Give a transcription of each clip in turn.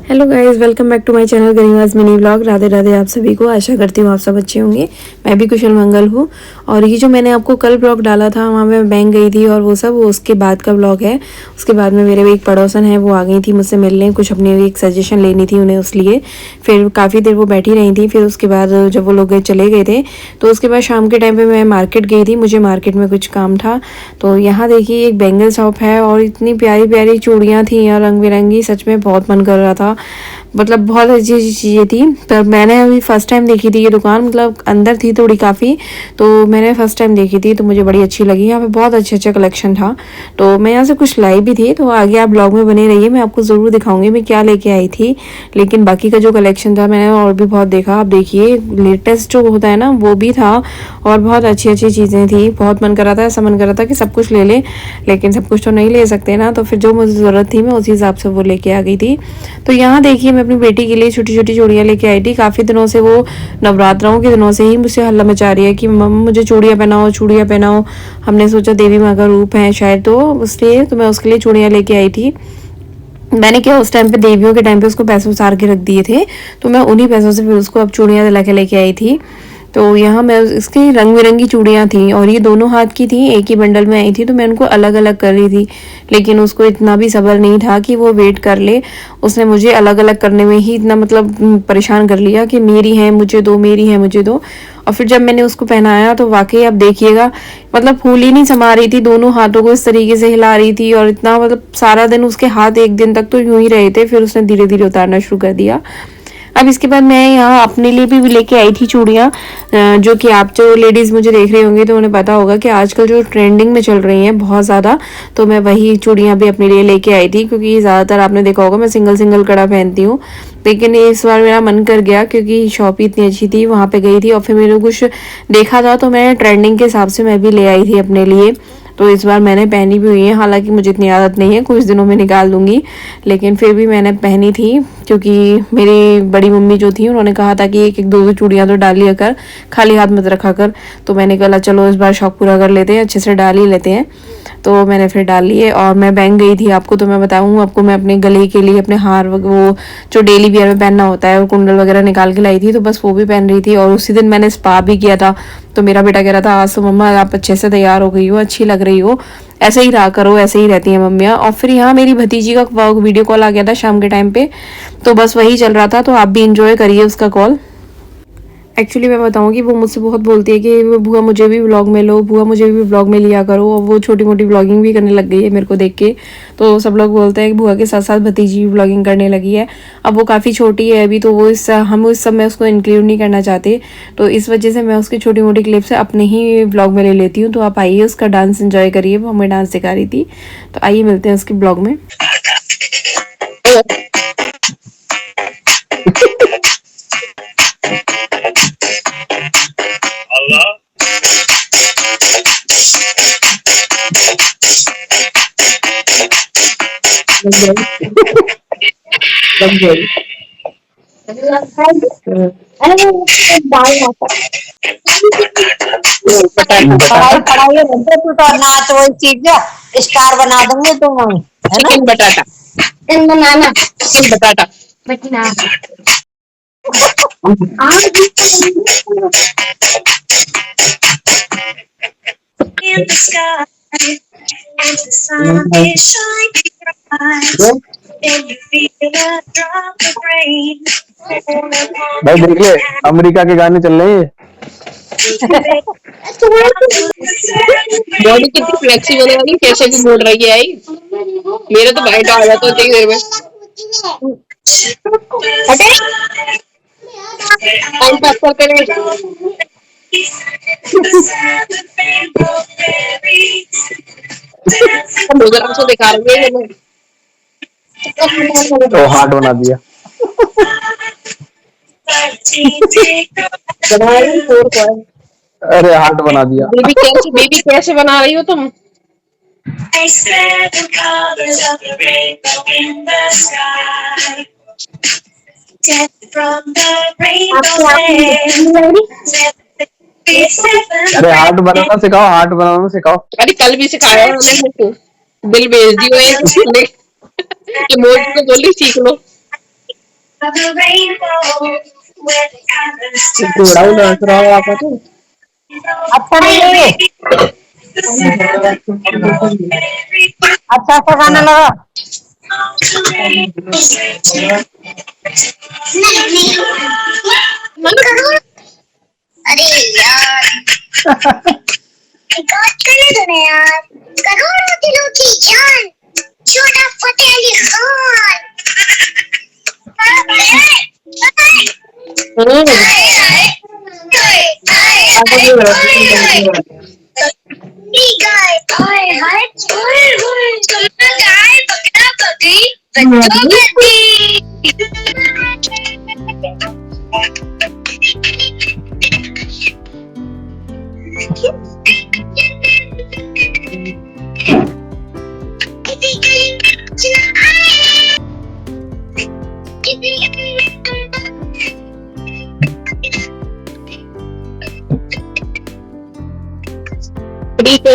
Hello guys, welcome back to my channel Garima's mini vlog. Radhe Radhe आप सभी को। आशा करती हूँ आप सब अच्छे होंगे। मैं भी कुशल मंगल हूँ। और ये जो मैंने आपको कल ब्लॉग डाला था, वहाँ मैं बैंक गई थी और वो सब, वो उसके बाद का ब्लॉग है। उसके बाद में मेरे एक पड़ोसन है, वो आ गई थी मुझसे मिलने, कुछ अपने एक सजेशन लेनी थी उन्हें, उसलिए फिर काफ़ी देर वो बैठी रही थी। फिर उसके बाद जब वो लोग चले गए थे तो उसके बाद शाम के टाइम पर मैं मार्केट गई थी, मुझे मार्केट में कुछ काम था। तो यहाँ देखिए एक बैंगल शॉप है और इतनी प्यारी प्यारी चूड़ियाँ थी यहाँ रंग बिरंगी, सच में बहुत मन कर रहा था। मतलब बहुत अच्छी अच्छी चीज़ें थी। पर मैंने अभी फर्स्ट टाइम देखी थी ये दुकान, मतलब अंदर थी थोड़ी काफ़ी, तो मैंने फर्स्ट टाइम देखी थी तो मुझे बड़ी अच्छी लगी। यहाँ पे बहुत अच्छे अच्छा कलेक्शन था, तो मैं यहाँ से कुछ लाई भी थी। तो आगे आप ब्लॉग में बने रहिए, मैं आपको ज़रूर दिखाऊंगी मैं क्या लेके आई थी। लेकिन बाकी का जो कलेक्शन था मैंने और भी बहुत देखा। आप देखिए लेटेस्ट जो होता है ना वो भी था, और बहुत अच्छी अच्छी चीज़ें थी। बहुत मन कर रहा था, ऐसा मन कर रहा था कि सब कुछ ले लें, लेकिन सब कुछ तो नहीं ले सकते ना। तो फिर जो मुझे ज़रूरत थी मैं उसी हिसाब से वो लेके आ गई थी। तो यहाँ देखिए मैं अपनी बेटी के लिए छोटी छोटी चूड़ियाँ लेके आई थी। काफ़ी दिनों से वो नवरात्रों के दिनों से ही मुझसे हल्ला मचा रही है कि मम्मा मुझे चूड़ियाँ पहनाओ, चूड़ियाँ पहनाओ। हमने सोचा देवी माँ का रूप है शायद, तो इसलिए तो मैं उसके लिए चूड़ियाँ लेके आई थी। मैंने क्या उस टाइम पे देवियों के टाइम पे उसको पैसे उतार के रख दिए थे, तो मैं उन्हीं पैसों से फिर उसको अब चूड़ियाँ दिला के लेके आई थी। तो यहाँ मैं इसकी रंग बिरंगी चूड़ियाँ थी और ये दोनों हाथ की थी, एक ही बंडल में आई थी। तो मैं उनको अलग अलग कर रही थी, लेकिन उसको इतना भी सब्र नहीं था कि वो वेट कर ले। उसने मुझे अलग अलग करने में ही इतना मतलब परेशान कर लिया कि मेरी है मुझे दो, मेरी है मुझे दो। और फिर जब मैंने उसको पहनाया तो वाकई आप देखिएगा, मतलब फूल ही नहीं समा रही थी, दोनों हाथों को इस तरीके से हिला रही थी। और इतना मतलब सारा दिन उसके हाथ एक दिन तक तो यूं ही रहे थे, फिर उसने धीरे धीरे उतारना शुरू कर दिया। अब इसके बाद मैं यहाँ अपने लिए भी लेके आई थी चूड़ियाँ, जो कि आप जो लेडीज़ मुझे देख रहे होंगे तो उन्हें पता होगा कि आजकल जो ट्रेंडिंग में चल रही हैं बहुत ज़्यादा। तो मैं वही चूड़ियाँ भी अपने लिए लेके आई थी, क्योंकि ज़्यादातर आपने देखा होगा मैं सिंगल सिंगल कड़ा पहनती हूँ। लेकिन इस बार मेरा मन कर गया क्योंकि शॉप ही इतनी अच्छी थी, वहाँ पे गई थी और फिर मैंने कुछ देखा था तो मैं ट्रेंडिंग के हिसाब से मैं भी ले आई थी अपने लिए। तो इस बार मैंने पहनी भी हुई है, हालांकि मुझे इतनी आदत नहीं है, कुछ दिनों में निकाल दूंगी, लेकिन फिर भी मैंने पहनी थी। क्योंकि मेरी बड़ी मम्मी जो थी उन्होंने कहा था कि एक एक दो दो चूड़ियाँ तो डाल लिया कर, खाली हाथ मत रखा कर। तो मैंने कहा चलो इस बार शौक पूरा कर लेते हैं, अच्छे से डाल ही लेते हैं। तो मैंने फिर डाल लिए और मैं बैंक गई थी। आपको तो मैं बताऊँ आपको, मैं अपने गले के लिए अपने हार वो जो डेली वियर में पहनना होता है वो कुंडल वगैरह निकाल के लाई थी, तो बस वो भी पहन रही थी। और उसी दिन मैंने स्पा भी किया था। तो मेरा बेटा कह रहा था आज तो मम्मा आप अच्छे से तैयार हो गई हो, अच्छी लग रही हो, ऐसे ही रहा करो, ऐसे ही रहती हैं मम्मियाँ। और फिर यहाँ मेरी भतीजी का वीडियो कॉल आ गया था शाम के टाइम पे, तो बस वही चल रहा था। तो आप भी इंजॉय करिए उसका कॉल। एक्चुअली मैं बताऊँ कि वो मुझसे बहुत बोलती है कि बुआ मुझे भी व्लॉग में लो, बुआ मुझे भी व्लॉग में लिया करो। और वो छोटी मोटी व्लॉगिंग भी करने लग गई है मेरे को देख के। तो सब लोग बोलते हैं कि बुआ के साथ साथ भतीजी भी व्लॉगिंग करने लगी है। अब वो काफ़ी छोटी है अभी, तो वो हम उस सब में उसको इंक्लूड नहीं करना चाहते। तो इस वजह से मैं उसकी छोटी मोटी क्लिप्स अपने ही व्लॉग में ले लेती हूँ। तो आप आइए उसका डांस इन्जॉय करिए, वो हमें डांस सिखा रही थी। तो आइए मिलते हैं उसके ब्लॉग में। पढ़ाई पढ़ाई रहते तू तो नाच वही सीख जा, स्टार बना देंगे तुम हमें, है ना। चिकन बटाटा, बनाना चिकन बटाटा। बटना in the sky as the sun is shining bright and you feel a drop of rain fall upon भाई your देख ले, hand. अमेरिका के गाने चल रहे हैं। बॉडी कितनी फ्लेक्सिबल है, कैसे भी मोड़ रही है आई। मेरा तो भाई आ जाता है इतनी देर में। हटे, टाइम पास करते रहे। हम उधर से दिखा रहे हैं ये तो हार्ट बना दिया। बना रही फोर को है। अरे हार्ट बना दिया। बेबी कैसे बना रही हो तुम? I said the colors of the rainbow in the sky. Death from the rainbow land. अरे हार्ट बनाना सिखाओ, हार्ट बनाना सिखाओ। अरे कल भी सिखाया उन्होंने मेरे को, बिल भेज दियो एक। ये मोदी को बोली सीख लो। of the rainbow, where the colors touch घोड़ा the नाच रहा है आपका तो अच्छा नहीं है ये, अच्छा सा गाना लगा। अरे यार यार, करोड़ों दिलों की जान, छोटा फतेह अली खान।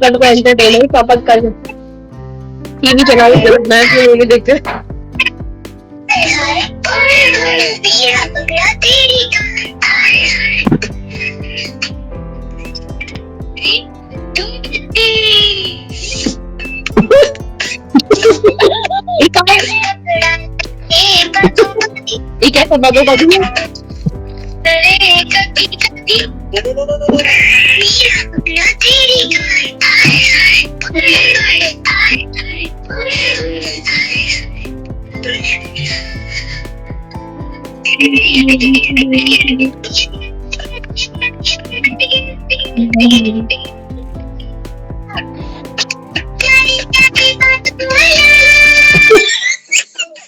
कट को एंटरटेनमेंट पापा कर टीवी चला के मैच मूवी देखते ये क्या सब बातों का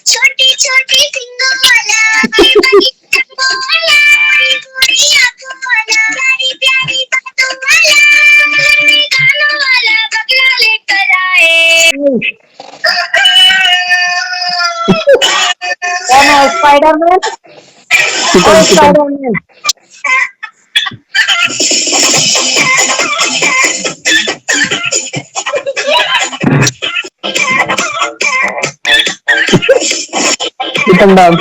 छोटी छोटी सिंगों वाला प्यारी बातों वाला गानों वाला बगला लेकर आए। कौन है स्पाइडरमैन? और स्पाइडरमैन चिकन डांस।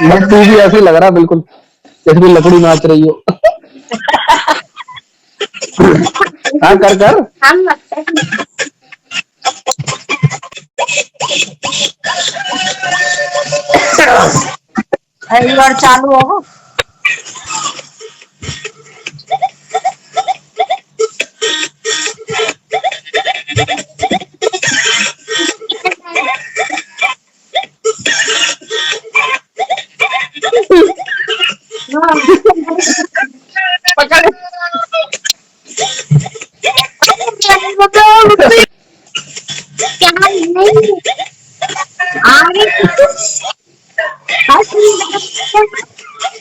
बस तू भी ऐसे ही लग रहा बिल्कुल जैसे कोई लकड़ी नाच रही हो। हाँ कर कर। एक बार चालू होगा। पकड़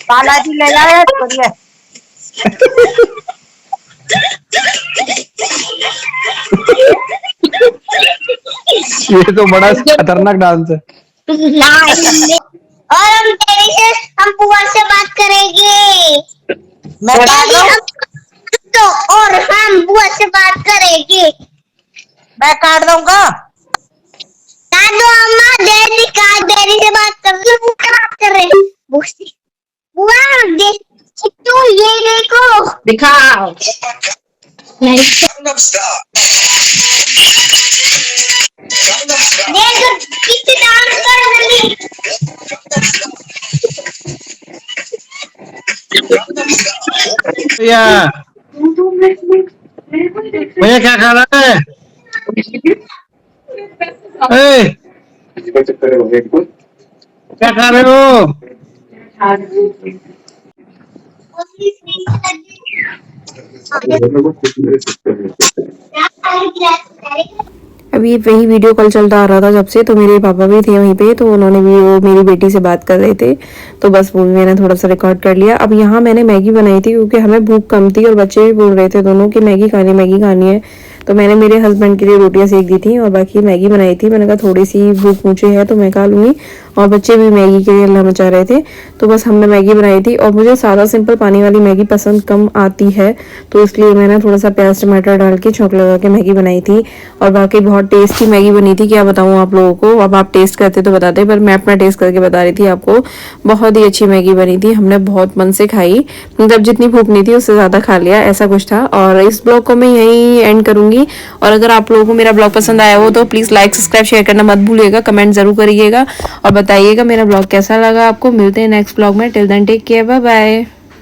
बालाजी ले जाए बढ़िया। ये तो बड़ा खतरनाक डांस है। और हम तेरे से हम बुआ से बात करेंगे। मैं काट रहा हूँ, तो और हम बुआ से बात करेंगे। मैं काट दूंगा। दादू अम्मा डैडी से बात कर रही बुआ से बात कर रहे बुआ चिट्टू ये देखो दिखाओ देखो कितनी डांस कर रही। भैया भैया क्या खा रहा है? ए, क्या खा रहे हो? अभी वही वीडियो कॉल चलता आ रहा था जब से, तो मेरे पापा भी थे वहीं पे, तो उन्होंने भी वो मेरी बेटी से बात कर रहे थे, तो बस वो भी मैंने थोड़ा सा रिकॉर्ड कर लिया। अब यहाँ मैंने मैगी बनाई थी क्योंकि हमें भूख कम थी और बच्चे भी बोल रहे थे दोनों कि मैगी खानी है, तो मैंने मेरे हस्बैंड के लिए रोटियां सेक दी थी और बाकी मैगी बनाई थी। मैंने कहा थोड़ी सी भूख मुझे है तो मैं खा लूँगी, और बच्चे भी मैगी के लिए हल्ला मचा रहे थे, तो बस हमने मैगी बनाई थी। और मुझे सादा सिंपल पानी वाली मैगी पसंद कम आती है, तो इसलिए मैंने थोड़ा सा प्याज टमाटर डाल के छौंक लगा के मैगी बनाई थी। और बाकी बहुत टेस्टी मैगी बनी थी, क्या बताऊँ आप लोगों को। अब आप टेस्ट करते तो बताते, पर मैं अपना टेस्ट करके बता रही थी आपको। बहुत ही अच्छी मैगी बनी थी, हमने बहुत मन से खाई, मतलब जितनी भूख नहीं थी उससे ज़्यादा खा लिया, ऐसा कुछ था। और इस ब्लॉग को मैं यहीं एंड करूँगी। और अगर आप लोगों को मेरा ब्लॉग पसंद आया हो तो प्लीज़ लाइक सब्सक्राइब शेयर करना मत भूलिएगा, कमेंट ज़रूर करिएगा और बताइएगा मेरा ब्लॉग कैसा लगा आपको। मिलते हैं नेक्स्ट ब्लॉग में, till then take care, bye bye.